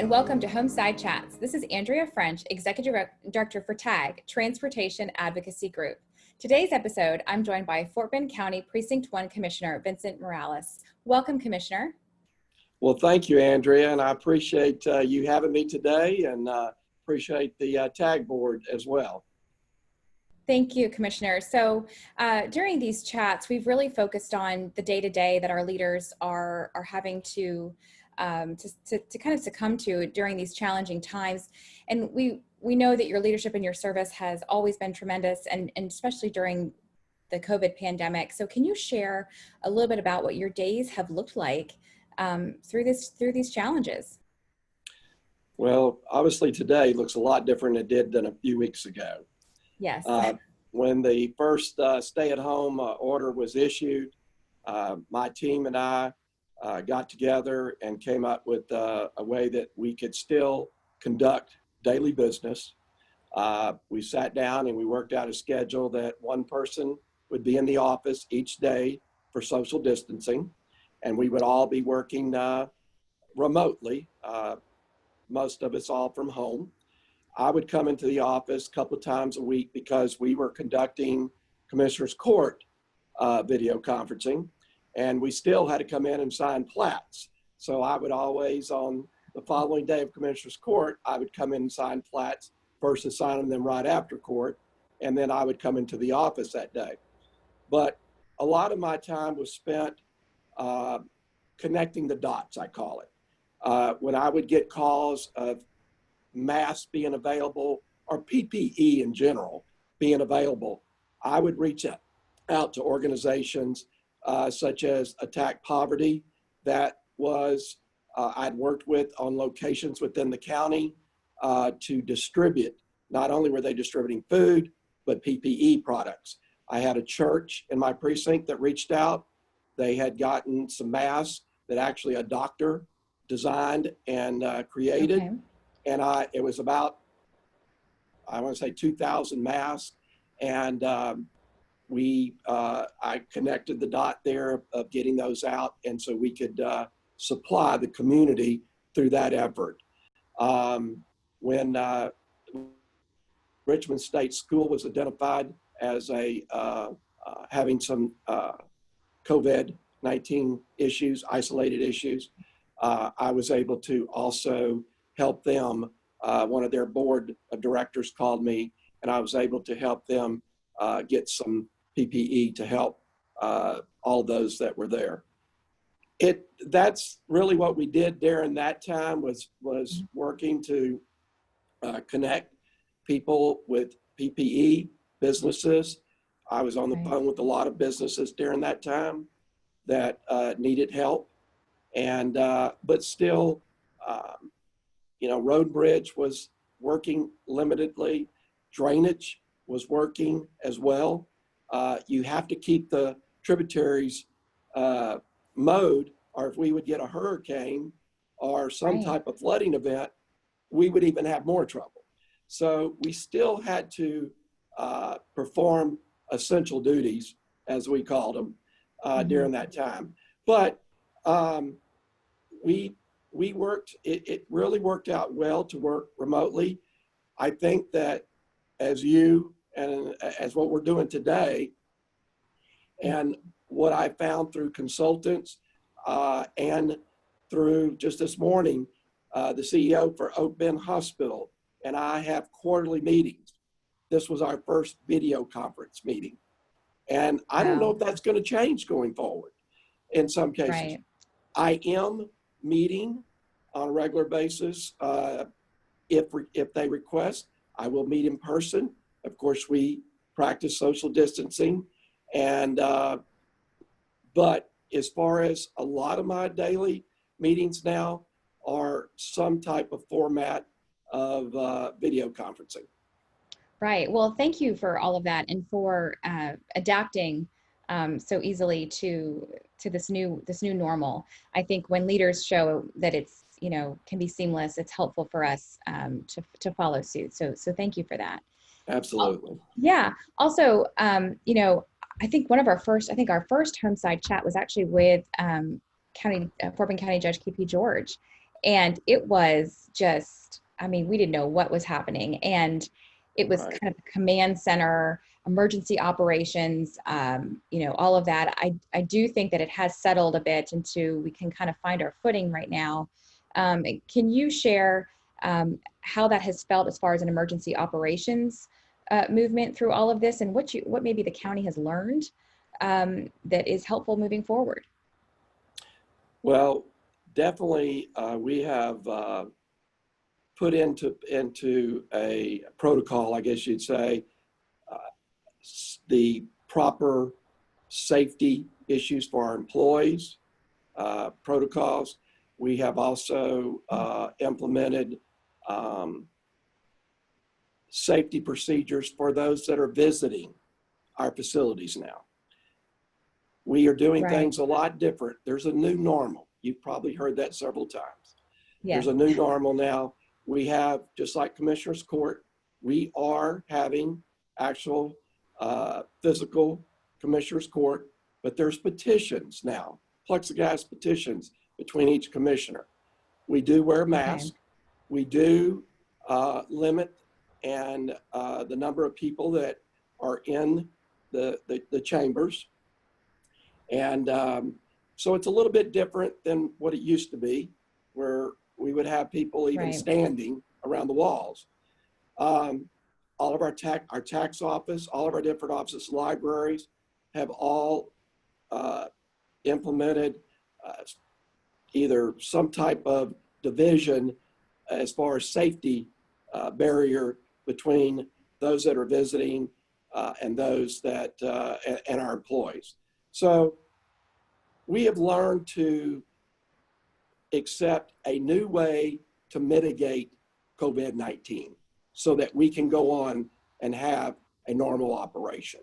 and welcome to Homeside Chats. This is Andrea French, Executive Director for TAG, Transportation Advocacy Group. Today's episode, I'm joined by Fort Bend County Precinct 1 Commissioner Vincent Morales. Welcome, Commissioner. Well, thank you, Andrea, and I appreciate you having me today, and appreciate the TAG board as well. Thank you, Commissioner. So during these chats, we've really focused on the day-to-day that our leaders are having to kind of succumb to during these challenging times. And we know that your leadership and your service has always been tremendous, and especially during the COVID pandemic. So can you share a little bit about what your days have looked like through these challenges? Well, obviously today looks a lot different than it did than a few weeks ago. Yes. When the first stay-at-home order was issued, my team and I got together and came up with a way that we could still conduct daily business. We sat down and we worked out a schedule that one person would be in the office each day for social distancing, and we would all be working remotely, most of us all from home. I would come into the office a couple of times a week because we were conducting Commissioner's Court video conferencing, and we still had to come in and sign plats. So I would always, on the following day of Commissioner's Court, I would come in and sign plats, first assigning them right after court, and then I would come into the office that day. But a lot of my time was spent connecting the dots, I call it. When I would get calls of masks being available, or PPE in general being available, I would reach out to organizations such as Attack Poverty that was I'd worked with on locations within the county to distribute. Not only were they distributing food, but PPE products. I had a church in my precinct that reached out. They had gotten some masks that actually a doctor designed and created. Okay. And it was about, I want to say 2,000 masks. And I connected the dot there of getting those out. And so we could supply the community through that effort. When Richmond State School was identified as having some COVID-19 issues, isolated issues, I was able to also help them. One of their board of directors called me, and I was able to help them get some PPE to help all those that were there. That's really what we did during that time was working to connect people with PPE, businesses. I was on the phone with a lot of businesses during that time that needed help, and but still, road bridge was working limitedly. Drainage was working as well. You have to keep the tributaries mowed, or if we would get a hurricane or some type of flooding event, we would even have more trouble. So we still had to perform essential duties, as we called them, during that time. But we worked, it really worked out well to work remotely. I think that as you and as what we're doing today, and what I found through consultants and through just this morning, the CEO for Oak Bend Hospital and I have quarterly meetings. This was our first video conference meeting. And I don't know if that's going to change going forward in some cases. Right. I am meeting on a regular basis. If they request, I will meet in person. Of course, we practice social distancing. And but as far as a lot of my daily meetings now are some type of format of video conferencing. Right. Well, thank you for all of that and for adapting so easily to this new normal. I think when leaders show that it's can be seamless, it's helpful for us to follow suit. So thank you for that. Absolutely. Yeah. Also, I think our first Homeside chat was actually with Fort Bend County Judge KP George. And it was just, I mean, we didn't know what was happening. And it was Right. kind of command center, emergency operations, all of that. I do think that it has settled a bit into, we can kind of find our footing right now. Can you share how that has felt as far as an emergency operations movement through all of this, and what maybe the county has learned that is helpful moving forward? Well, definitely, we have put into a protocol, I guess you'd say, uh, the proper safety issues for our employees, protocols. We have also implemented safety procedures for those that are visiting our facilities now. We are doing Right. things a lot different. There's a new normal. You've probably heard that several times. There's Yes. a new normal now. We have, just like Commissioner's Court, we are having actual physical Commissioner's Court, but there's petitions now, plexiglass petitions between each commissioner. We do wear a mask. Okay. We do limit and the number of people that are in the chambers. And so it's a little bit different than what it used to be, where we would have people even Right. standing around the walls. All of our tax office, all of our different offices, libraries have all implemented either some type of division as far as safety barrier between those that are visiting and those that and our employees. So we have learned to accept a new way to mitigate COVID-19 so that we can go on and have a normal operation.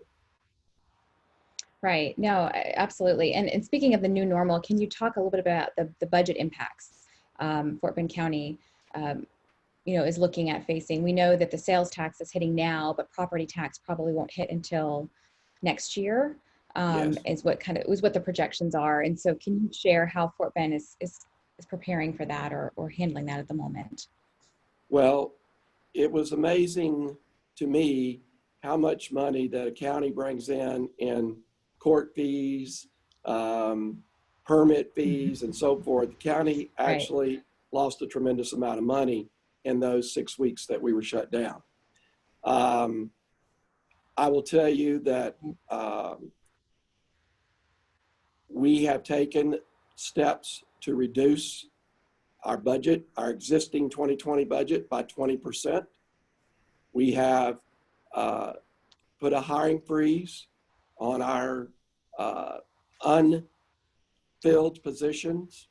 Right. No, absolutely. And speaking of the new normal, can you talk a little bit about the budget impacts Fort Bend County, is looking at facing? We know that the sales tax is hitting now, but property tax probably won't hit until next year. Yes. Is what the projections are. And so, can you share how Fort Bend is preparing for that or handling that at the moment? Well, it was amazing to me how much money that a county brings in court fees, permit fees, and so forth. The county Right. actually lost a tremendous amount of money in those 6 weeks that we were shut down. I will tell you that we have taken steps to reduce our budget, our existing 2020 budget, by 20%. We have put a hiring freeze on our unfilled positions,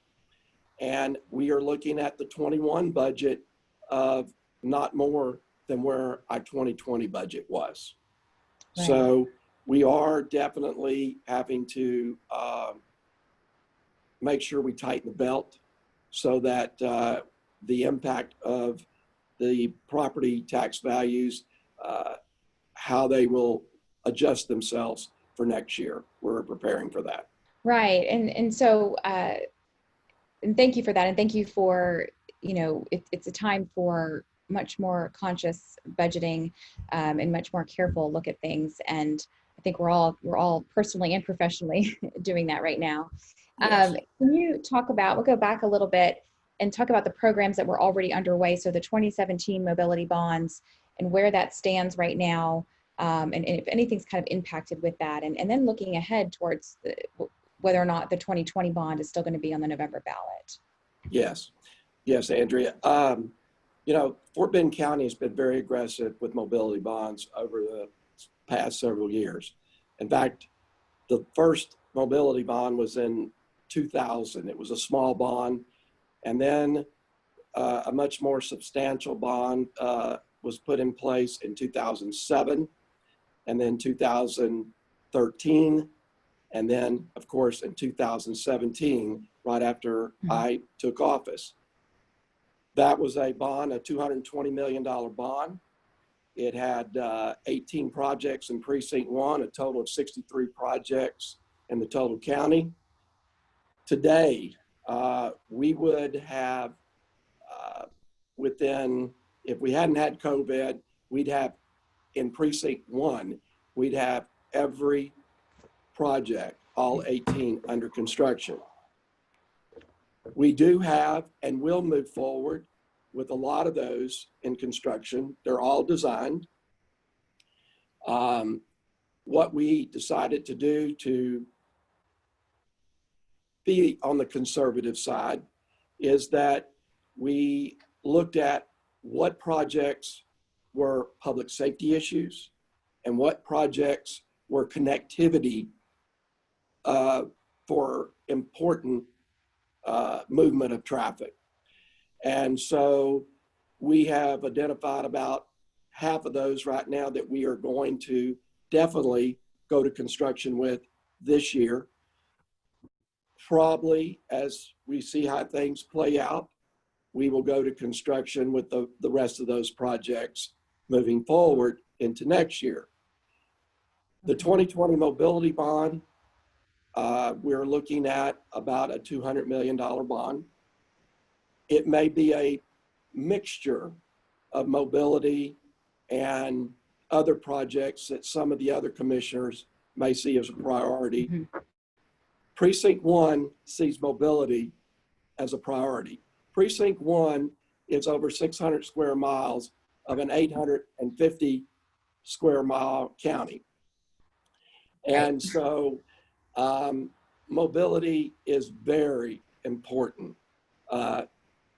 and we are looking at the 21 budget of not more than where our 2020 budget was. Right. So we are definitely having to make sure we tighten the belt so that the impact of the property tax values, how they will adjust themselves for next year. We're preparing for that. Right. And so, and thank you for that. And thank you for, it's a time for much more conscious budgeting and much more careful look at things. And I think we're all personally and professionally doing that right now. Yes. Can you talk about, we'll go back a little bit and talk about the programs that were already underway. So the 2017 mobility bonds and where that stands right now. And if anything's kind of impacted with that, and then looking ahead towards whether or not the 2020 bond is still going to be on the November ballot. Yes, Andrea. Fort Bend County has been very aggressive with mobility bonds over the past several years. In fact, the first mobility bond was in 2000. It was a small bond. And then a much more substantial bond was put in place in 2007, and then 2013, and then, of course, in 2017, right after I took office. That was a bond, a $220 million bond. It had 18 projects in Precinct 1, a total of 63 projects in the total county. Today, we would have within, if we hadn't had COVID, we'd have in Precinct 1, we'd have every project, all 18 under construction. We do have and will move forward with a lot of those in construction. They're all designed. What we decided to do to be on the conservative side is that we looked at what projects were public safety issues and what projects were connectivity for important movement of traffic. And so we have identified about half of those right now that we are going to definitely go to construction with this year. Probably as we see how things play out, we will go to construction with the rest of those projects moving forward into next year. The 2020 mobility bond, we're looking at about a $200 million bond. It may be a mixture of mobility and other projects that some of the other commissioners may see as a priority. Mm-hmm. Precinct 1 sees mobility as a priority. Precinct 1 is over 600 square miles of an 850 square mile county. And so mobility is very important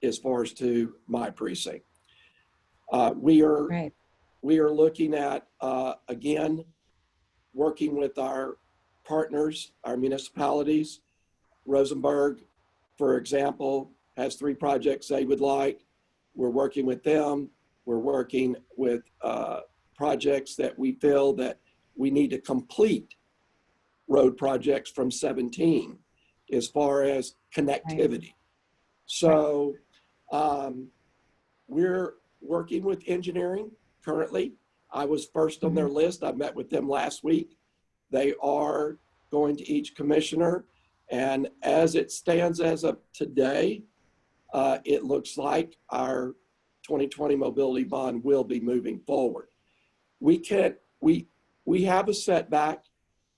as far as to my precinct. We are looking at, again, working with our partners, our municipalities. Rosenberg, for example, has 3 projects they would like. We're working with them. We're working with projects that we feel that we need to complete road projects from 17 as far as connectivity. Right. So we're working with engineering currently. I was first on their list. I met with them last week. They are going to each commissioner. And as it stands as of today, it looks like our 2020 mobility bond will be moving forward. We have a setback.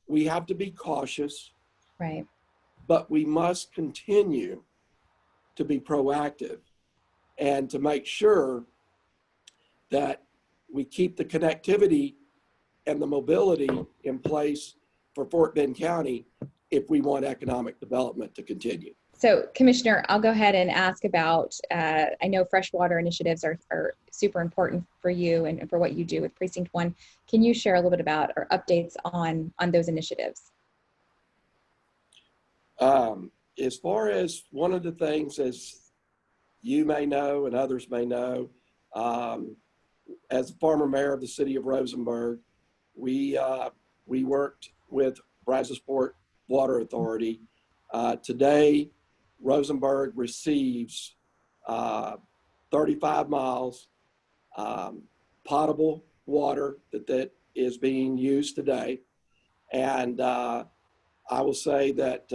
We have to be cautious. Right. But we must continue to be proactive and to make sure that we keep the connectivity and the mobility in place for Fort Bend County if we want economic development to continue. So, Commissioner, I'll go ahead and ask about, I know freshwater initiatives are super important for you and for what you do with Precinct 1. Can you share a little bit about or updates on those initiatives? As far as one of the things, as you may know and others may know, as former mayor of the city of Rosenberg, we worked with Brazosport Water Authority. Today, Rosenberg receives 35 miles potable water that is being used today. And I will say that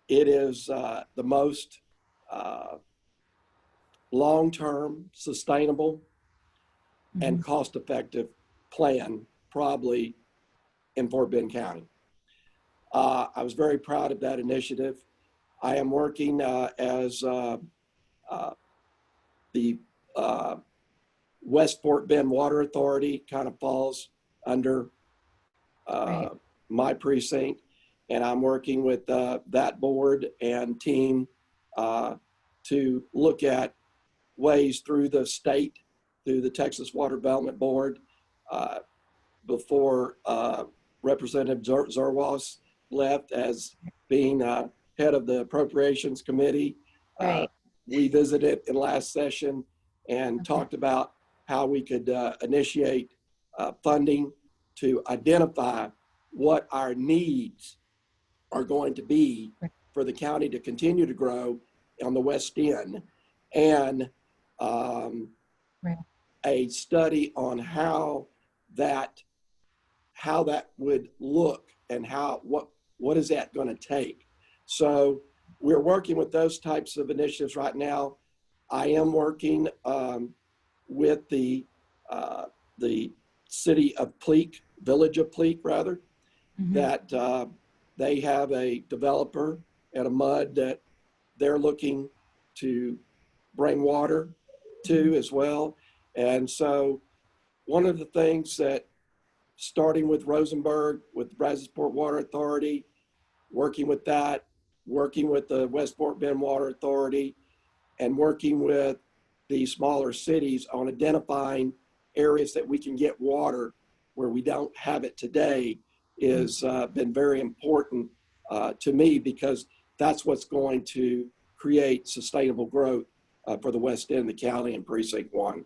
it is the most long-term, sustainable, and cost-effective plan probably in Fort Bend County. I was very proud of that initiative. I am working as the West Fort Bend Water Authority kind of falls under my precinct, and I'm working with that board and team to look at ways through the state, through the Texas Water Development Board, before Representative Zerwas left as being head of the Appropriations Committee. We visited in last session and talked about how we could initiate funding to identify what our needs are going to be for the county to continue to grow on the West End, and a study on how that would look and what is that going to take. So we're working with those types of initiatives right now. I am working with the city of Pleak, village of Pleak rather, that they have a developer at a mud that they're looking to bring water to as well. And so one of the things that, starting with Rosenberg, with the Brazosport Water Authority, working with that, working with the Westport Bend Water Authority, and working with the smaller cities on identifying areas that we can get water where we don't have it today is been very important to me, because that's what's going to create sustainable growth for the west end of the county and Precinct 1.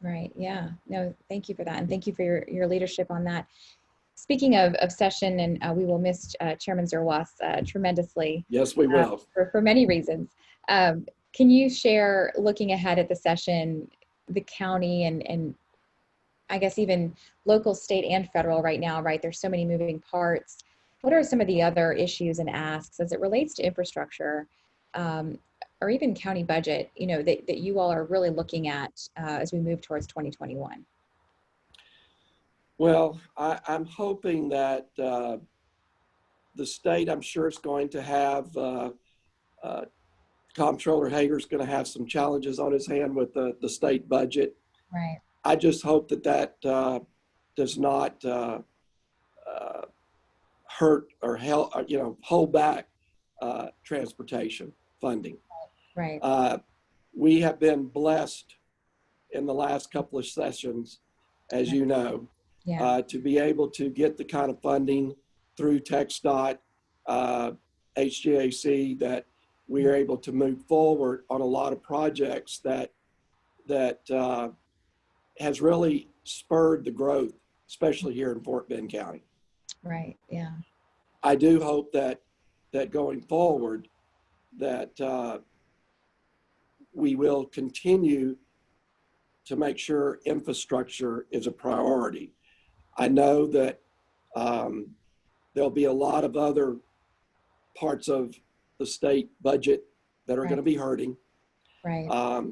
Right. Yeah. No, thank you for that. And thank you for your leadership on that. Speaking of session, and we will miss Chairman Zerwas tremendously. Yes, we will. For many reasons. Can you share, looking ahead at the session, the county and I guess even local, state, and federal right now, right? There's so many moving parts. What are some of the other issues and asks as it relates to infrastructure, or even county budget, you know, that you all are really looking at as we move towards 2021? Well, I'm hoping that the state, I'm sure, is going to have, Comptroller Hager's going to have some challenges on his hand with the state budget. Right. I just hope that that does not hurt or hold back transportation funding. Right. We have been blessed in the last couple of sessions, as you know, to be able to get the kind of funding through TxDOT, HGAC, that we are able to move forward on a lot of projects that has really spurred the growth, especially here in Fort Bend County. Right. Yeah. I do hope that going forward, that we will continue to make sure infrastructure is a priority. I know that there'll be a lot of other parts of the state budget that are going to be hurting. Right.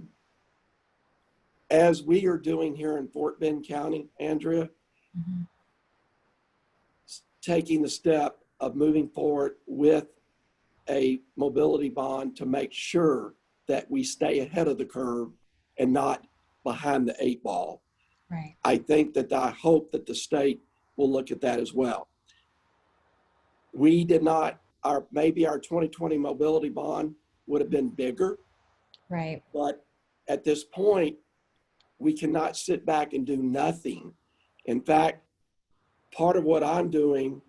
As we are doing here in Fort Bend County, Andrea, taking the step of moving forward with a mobility bond to make sure that we stay ahead of the curve and not behind the 8 ball. Right. I hope that the state will look at that as well. We did not, maybe our 2020 mobility bond would have been bigger. Right. But at this point, we cannot sit back and do nothing. In fact, part of what I'm doing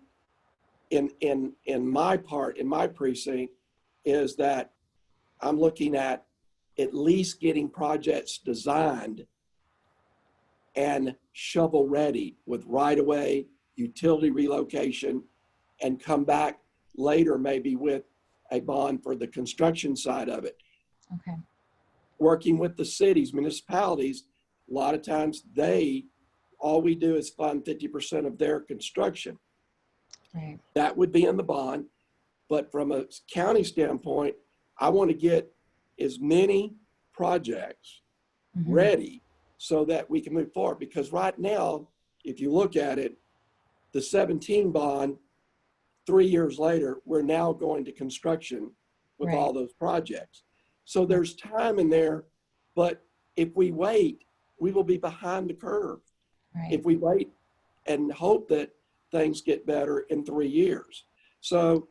in my precinct is that I'm looking at least getting projects designed and shovel ready with right-of-way, utility relocation, and come back later maybe with a bond for the construction side of it. Okay. Working with the cities, municipalities, a lot of times all we do is fund 50% of their construction. Right. That would be in the bond. But from a county standpoint, I want to get as many projects ready so that we can move forward. Because right now, if you look at it, the 17 bond, 3 years later, we're now going to construction with all those projects. So there's time in there, but if we wait, we will be behind the curve. Right. If we wait and hope that things get better in 3 years. So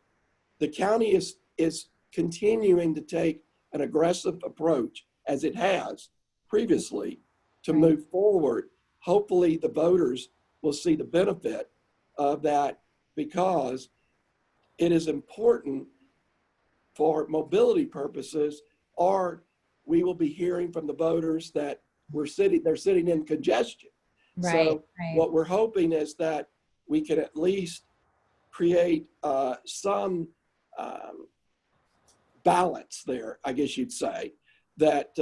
the county is continuing to take an aggressive approach, as it has previously, to move forward. Hopefully the voters will see the benefit of that, because it is important for mobility purposes, or we will be hearing from the voters that they're sitting in congestion. So what we're hoping is that we can at least create some balance there, I guess you'd say, that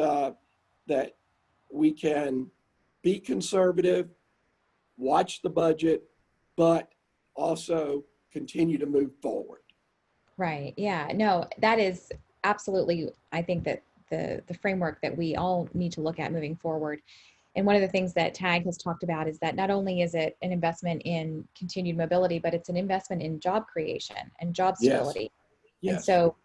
we can be conservative, watch the budget, but also continue to move forward. Right. Yeah. No, that is absolutely, I think that the framework that we all need to look at moving forward. And one of the things that TAG has talked about is that not only is it an investment in continued mobility, but it's an investment in job creation and job Yes. stability. Yes. And so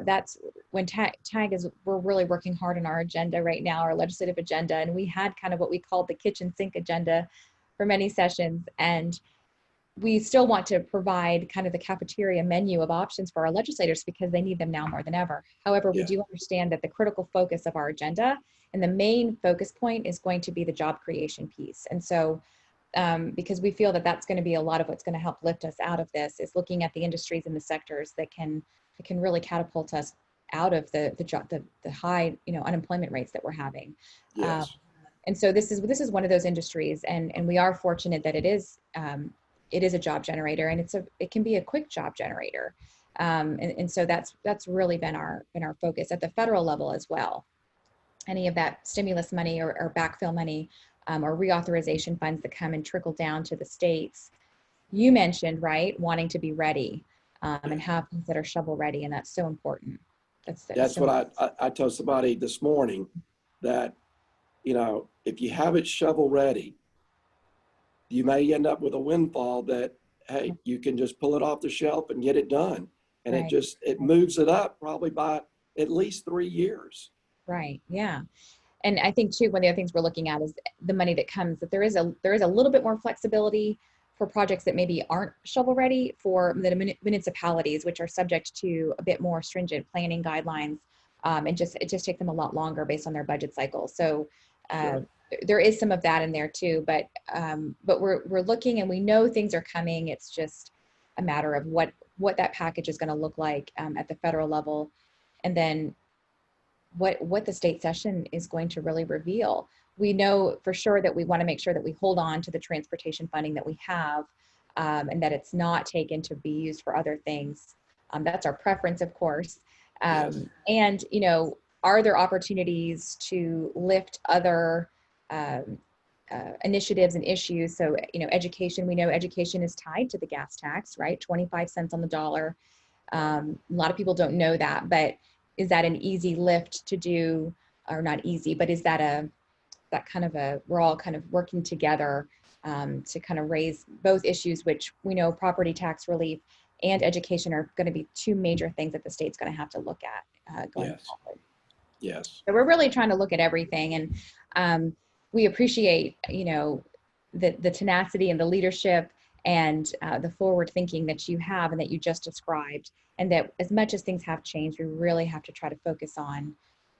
that's when TAG is, we're really working hard on our agenda right now, our legislative agenda. And we had kind of what we called the kitchen sink agenda for many sessions. And we still want to provide kind of the cafeteria menu of options for our legislators because they need them now more than ever. However, we do understand that the critical focus of our agenda and the main focus point is going to be the job creation piece. And so, because we feel that that's going to be a lot of what's going to help lift us out of this, is looking at the industries and the sectors that can really catapult us out of the high, unemployment rates that we're having. Yes. And so this is one of those industries, and we are fortunate that it is a job generator, and it can be a quick job generator. And so that's really been our focus at the federal level as well. Any of that stimulus money or backfill money or reauthorization funds that come and trickle down to the states. You mentioned, right, wanting to be ready and have things that are shovel ready, and that's so important. That's so what I told somebody this morning, that, if you have it shovel ready, you may end up with a windfall that, hey, you can just pull it off the shelf and get it done. And it moves it up probably by at least 3 years. Right. Yeah. And I think too, one of the other things we're looking at is the money that comes, that there is a little bit more flexibility for projects that maybe aren't shovel ready for the municipalities, which are subject to a bit more stringent planning guidelines. And it just takes them a lot longer based on their budget cycle. So there is some of that in there too, but we're looking, and we know things are coming. It's just a matter of what that package is going to look like at the federal level, and then what the state session is going to really reveal. We know for sure that we want to make sure that we hold on to the transportation funding that we have, and that it's not taken to be used for other things. That's our preference, of course. And, are there opportunities to lift other initiatives and issues? So, education, we know education is tied to the gas tax, right? 25 cents on the dollar. A lot of people don't know that, but is that an easy lift to do, or not easy, but is that we're all kind of working together to kind of raise both issues, which we know property tax relief and education are going to be two major things that the state's going to have to look at going forward. Yes. So we're really trying to look at everything, and we appreciate, the tenacity and the leadership and the forward thinking that you have and that you just described. And that as much as things have changed, we really have to try to focus on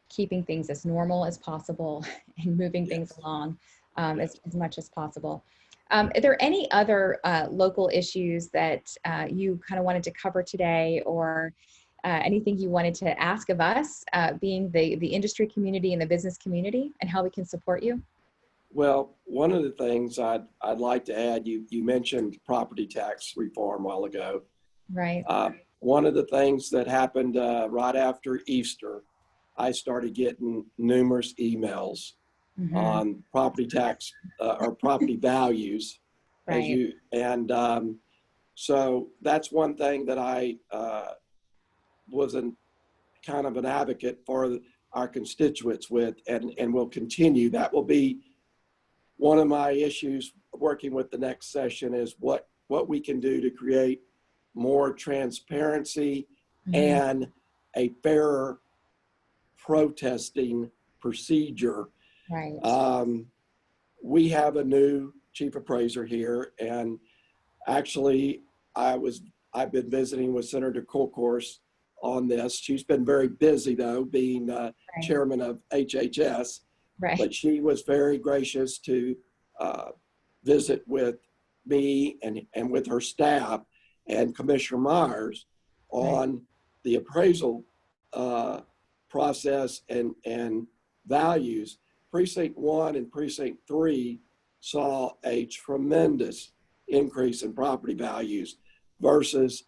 keeping things as normal as possible and moving things along as much as possible. Are there any other local issues that you kind of wanted to cover today, or anything you wanted to ask of us, being the industry community and the business community, and how we can support you? Well, one of the things I'd like to add, you mentioned property tax reform a while ago. Right. One of the things that happened right after Easter, I started getting numerous emails on property tax or property values. Right. So that's one thing that I was kind of an advocate for our constituents with, and will continue. That will be one of my issues working with the next session, is what we can do to create more transparency and a fairer protesting procedure. Right. We have a new chief appraiser here, and actually I've been visiting with Senator Colcourse on this. She's been very busy though, being chairman of HHS, but she was very gracious to visit with me and with her staff and Commissioner Myers on the appraisal process and values. Precinct 1 and Precinct 3 saw a tremendous increase in property values versus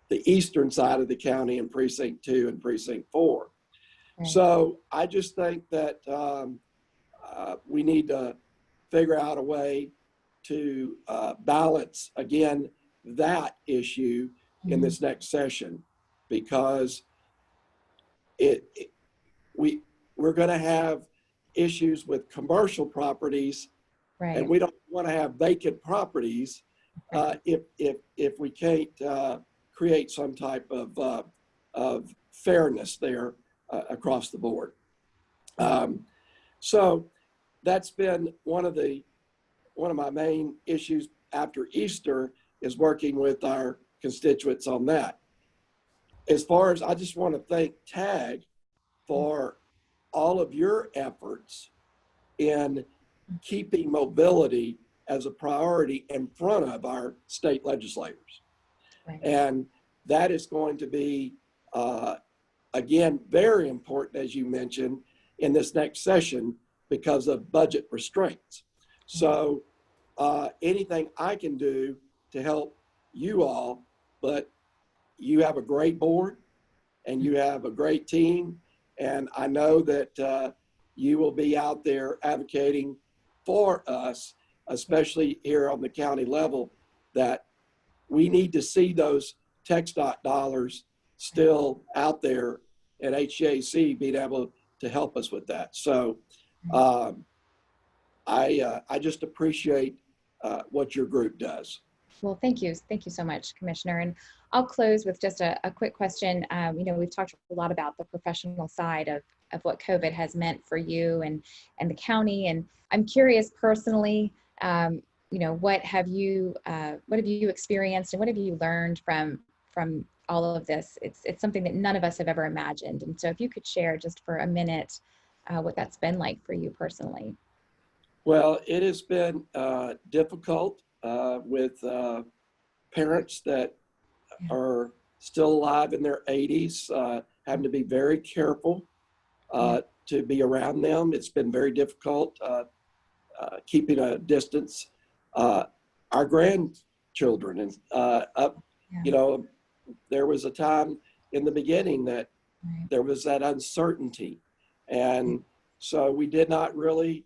the eastern side of the county in Precinct 2 and Precinct 4. So I just think that we need to figure out a way to balance, again, that issue in this next session, because we're going to have issues with commercial properties, Right. and we don't want to have vacant properties if we can't create some type of fairness there across the board. So that's been one of my main issues after Easter, is working with our constituents on that. As far as, I just want to thank TAG for all of your efforts in keeping mobility as a priority in front of our state legislators. Right. And that is going to be, again, very important, as you mentioned, in this next session because of budget restraints. So anything I can do to help you all, but you have a great board and you have a great team. And I know that you will be out there advocating for us, especially here on the county level, that we need to see those TxDOT dollars still out there at HJC being able to help us with that. So I just appreciate what your group does. Well, thank you. Thank you so much, Commissioner. And I'll close with just a quick question. We've talked a lot about the professional side of what COVID has meant for you and the county. And I'm curious personally, what have you experienced and what have you learned from all of this? It's something that none of us have ever imagined. And so if you could share just for a minute what that's been like for you personally. Well, it has been difficult with parents that are still alive in their 80s, having to be very careful to be around them. It's been very difficult keeping a distance. Our grandchildren and there was a time in the beginning that there was that uncertainty, and so we did not really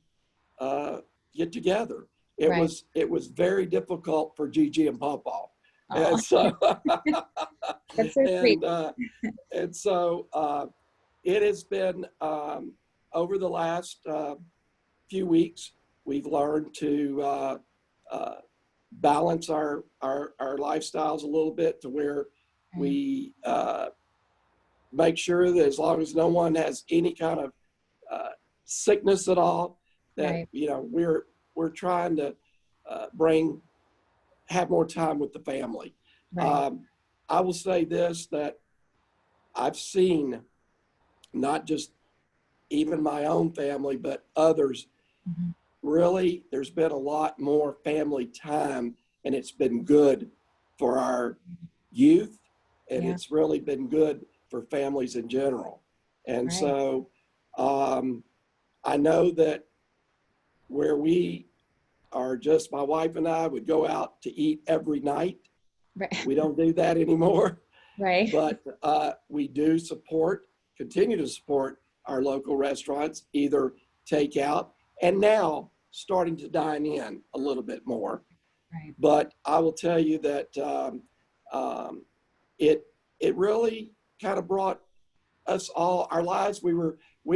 get together. It was very difficult for Gigi and Pawpaw. And so, that's so sweet. And so it has been over the last few weeks, we've learned to balance our lifestyles a little bit to where we make sure that as long as no one has any kind of sickness at all, that we're trying to have more time with the family. Right. I will say this, that I've seen not just even my own family, but others, really, there's been a lot more family time, and it's been good for our youth, and it's really been good for families in general. And so I know that where we are just, my wife and I would go out to eat every night. Right. We don't do that anymore. Right. But we do continue to support our local restaurants, either take out and now starting to dine in a little bit more. Right. But I will tell you that it really kind of brought us all, our lives, we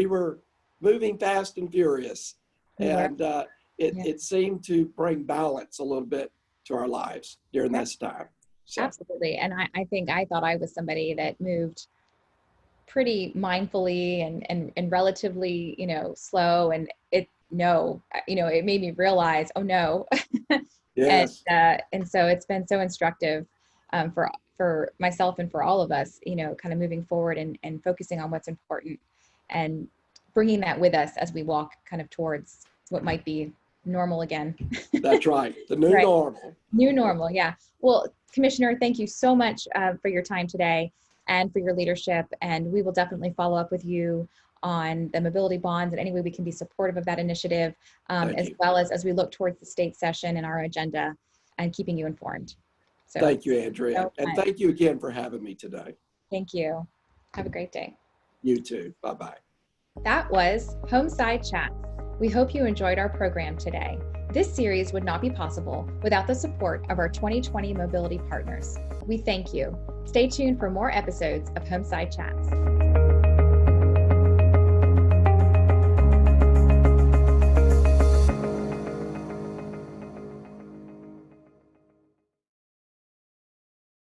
were moving fast and furious. And it seemed to bring balance a little bit to our lives during this time. So. Absolutely. And I think I thought I was somebody that moved pretty mindfully and relatively, slow. And it made me realize, oh no. Yes. And so it's been so instructive for myself and for all of us, kind of moving forward and focusing on what's important and bringing that with us as we walk kind of towards what might be normal again. That's right. The new normal. New normal. Yeah. Well, Commissioner, thank you so much for your time today and for your leadership. And we will definitely follow up with you on the mobility bonds and any way we can be supportive of that initiative, as well as we look towards the state session and our agenda and keeping you informed. So thank you, Andrea. And thank you again for having me today. Thank you. Have a great day. You too. Bye-bye. That was Homeside Chats. We hope you enjoyed our program today. This series would not be possible without the support of our 2020 mobility partners. We thank you. Stay tuned for more episodes of Homeside Chats.